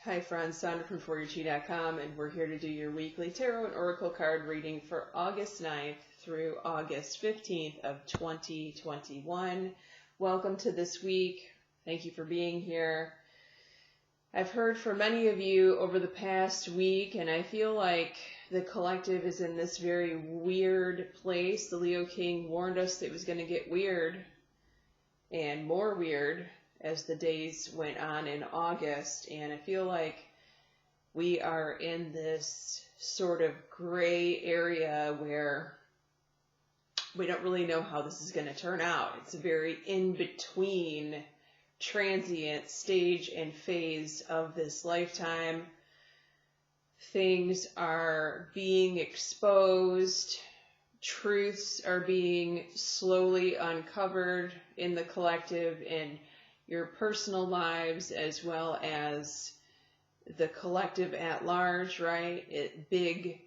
Hi friends, Sandra from ForYourChi.com, and we're here to do your weekly tarot and oracle card reading for August 9th through August 15th of 2021. Welcome to this week. Thank you for being here. I've heard from many of you over the past week, and I feel like the collective is in this very weird place. The Leo King warned us that it was going to get weird and more weird as the days went on in August, and I feel like we are in this sort of gray area where we don't really know how this is going to turn out. It's a very in-between transient stage and phase of this lifetime. Things are being exposed. Truths are being slowly uncovered in the collective and your personal lives, as well as the collective at large, right? Big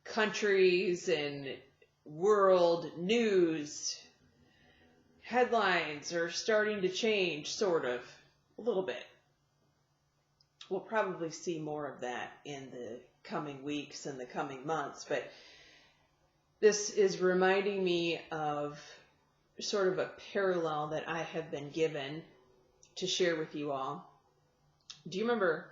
countries and world news headlines are starting to change, sort of, a little bit. We'll probably see more of that in the coming weeks and the coming months, but this is reminding me of sort of a parallel that I have been given to share with you all. Do you remember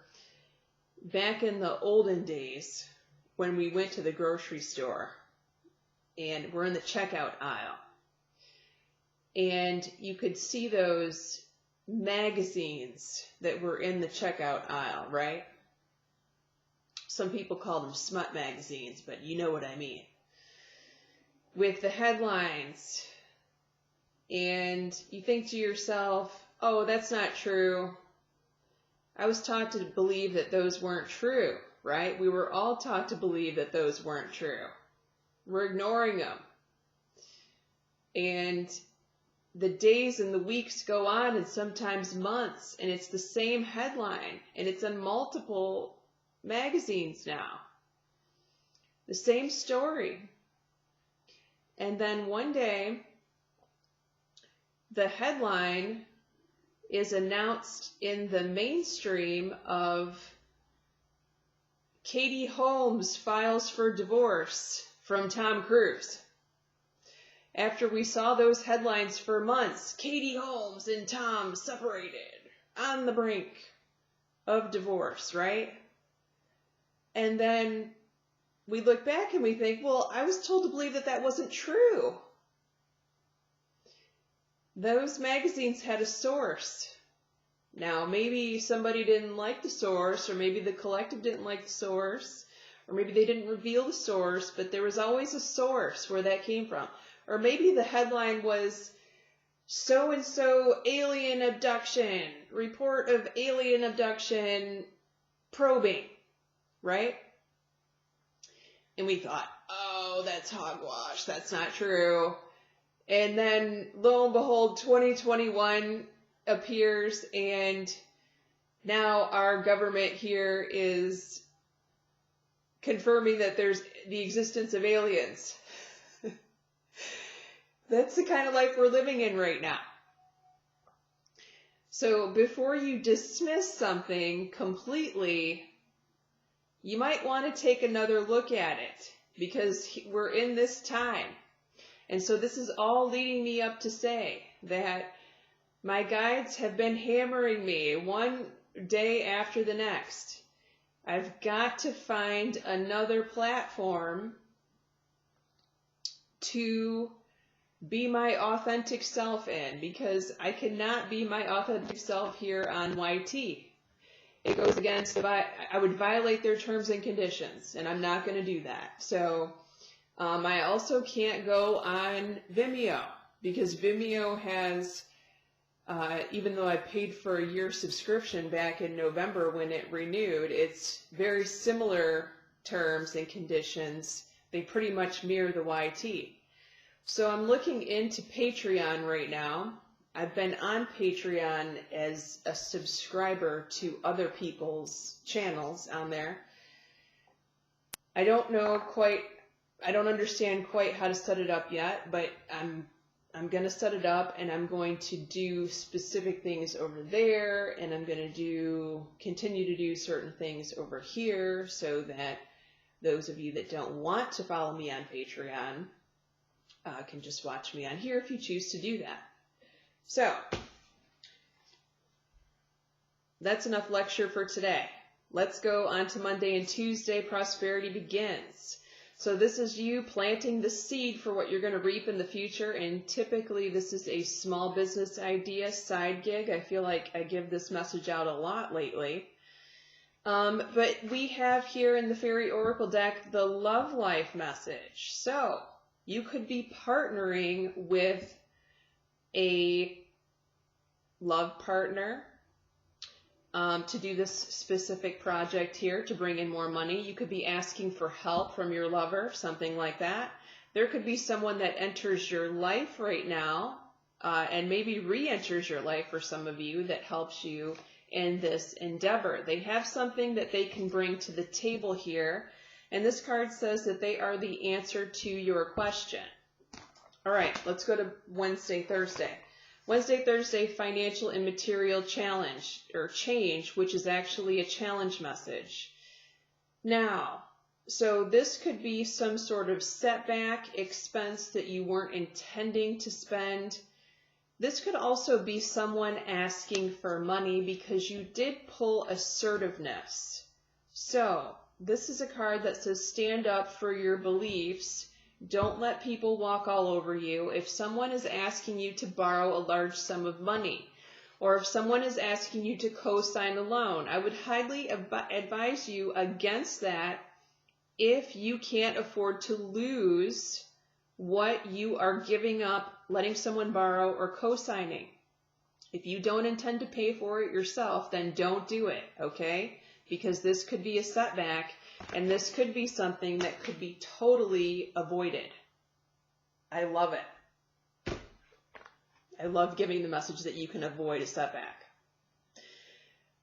back in the olden days when we went to the grocery store and we're in the checkout aisle and you could see those magazines that were in the checkout aisle, right? Some people call them smut magazines, but you know what I mean. With the headlines, and you think to yourself, oh, that's not true. I was taught to believe that those weren't true, right? We were all taught to believe that those weren't true. We're ignoring them. And the days and the weeks go on, and sometimes months, and it's the same headline, and it's in multiple magazines now. The same story. And then one day, the headline is announced in the mainstream of Katie Holmes files for divorce from Tom Cruise. After we saw those headlines for months, Katie Holmes and Tom separated on the brink of divorce, right? And then we look back and we think, well, I was told to believe that that wasn't true. Those magazines had a source. Now, maybe somebody didn't like the source, or maybe the collective didn't like the source, or maybe they didn't reveal the source, but there was always a source where that came from. Or maybe the headline was, so-and-so alien abduction, report of alien abduction probing, right? And we thought, oh, that's hogwash, that's not true. And then, lo and behold, 2021 appears, and now our government here is confirming that there's the existence of aliens. That's the kind of life we're living in right now. So before you dismiss something completely, you might want to take another look at it, because we're in this time. And so this is all leading me up to say that my guides have been hammering me one day after the next. I've got to find another platform to be my authentic self in, because I cannot be my authentic self here on YT. It goes against, I would violate their terms and conditions, and I'm not going to do that. So I also can't go on Vimeo, because Vimeo has, even though I paid for a year subscription back in November when it renewed, it's very similar terms and conditions. They pretty much mirror the YT. So I'm looking into Patreon right now. I've been on Patreon as a subscriber to other people's channels on there. I don't understand quite how to set it up yet, but I'm going to set it up, and I'm going to do specific things over there, and I'm going to continue to do certain things over here, so that those of you that don't want to follow me on Patreon can just watch me on here if you choose to do that. So that's enough lecture for today. Let's go on to Monday and Tuesday. Prosperity begins. So this is you planting the seed for what you're going to reap in the future, and typically this is a small business idea, side gig. I feel like I give this message out a lot lately. But we have here in the Fairy Oracle deck the love life message. So you could be partnering with a love partner to do this specific project here to bring in more money. You could be asking for help from your lover, something like that. There could be someone that enters your life right now and maybe re-enters your life for some of you that helps you in this endeavor. They have something that they can bring to the table here, and this card says that they are the answer to your question. All right, let's go to Wednesday, Thursday. Wednesday, Thursday, financial and material challenge or change, which is actually a challenge message. Now, so this could be some sort of setback, expense that you weren't intending to spend. This could also be someone asking for money because you did pull assertiveness. So this is a card that says stand up for your beliefs. Don't let people walk all over you. If someone is asking you to borrow a large sum of money, or if someone is asking you to co-sign a loan, I would highly advise you against that if you can't afford to lose what you are giving up, letting someone borrow or co-signing. If you don't intend to pay for it yourself, then don't do it, okay? Because this could be a setback. And this could be something that could be totally avoided. I love it. I love giving the message that you can avoid a setback.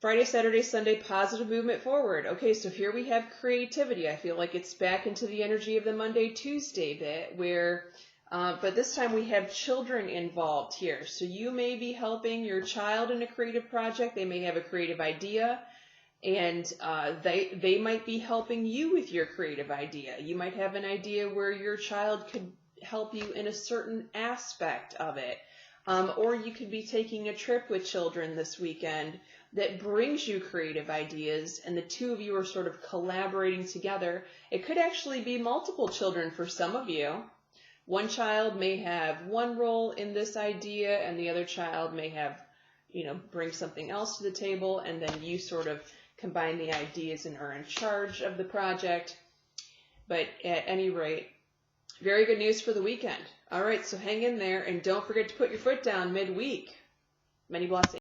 Friday, Saturday, Sunday, positive movement forward. Okay, so here we have creativity. I feel like it's back into the energy of the Monday, Tuesday bit where, but this time we have children involved here. So you may be helping your child in a creative project. They may have a creative idea. And they might be helping you with your creative idea. You might have an idea where your child could help you in a certain aspect of it. Or you could be taking a trip with children this weekend that brings you creative ideas, and the two of you are sort of collaborating together. It could actually be multiple children for some of you. One child may have one role in this idea, and the other child may have, bring something else to the table, and then you sort of combine the ideas and are in charge of the project. But at any rate, very good news for the weekend. All right, so hang in there and don't forget to put your foot down midweek. Many blessings.